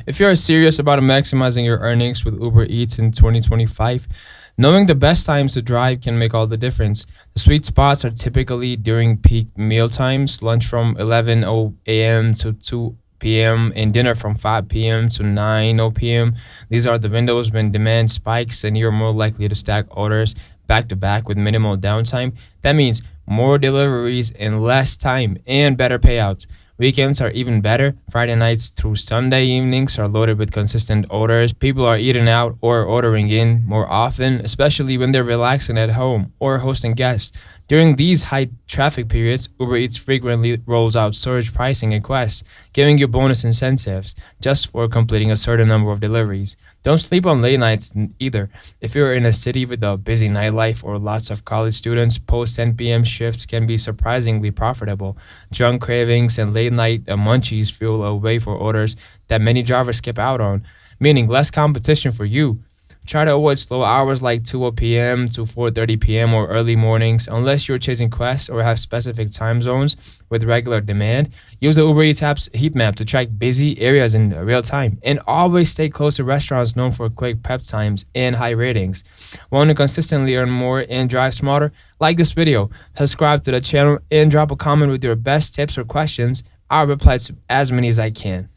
If you are serious about maximizing your earnings with Uber Eats in 2025, knowing the best times to drive can make all the difference. The sweet spots are typically during peak meal times, lunch from 11 a.m. to 2 p.m., and dinner from 5 p.m. to 9 p.m. These are the windows when demand spikes and you're more likely to stack orders back to back with minimal downtime. That means more deliveries in less time and better payouts. Weekends are even better. Friday nights through Sunday evenings are loaded with consistent orders. People are eating out or ordering in more often, especially when they're relaxing at home or hosting guests. During these high traffic periods, Uber Eats frequently rolls out surge pricing requests, giving you bonus incentives just for completing a certain number of deliveries. Don't sleep on late nights either. If you're in a city with a busy nightlife or lots of college students, post 10 p.m. shifts can be surprisingly profitable. Junk cravings and late night munchies fuel a way for orders that many drivers skip out on, meaning less competition for you. Try to avoid slow hours like 2 p.m. to 4:30 p.m. or early mornings unless you're chasing quests or have specific time zones with regular demand. Use the Uber Eats app's heat map to track busy areas in real time and always stay close to restaurants known for quick prep times and high ratings. Want to consistently earn more and drive smarter? Like this video, subscribe to the channel, and drop a comment with your best tips or questions. I'll reply to as many as I can.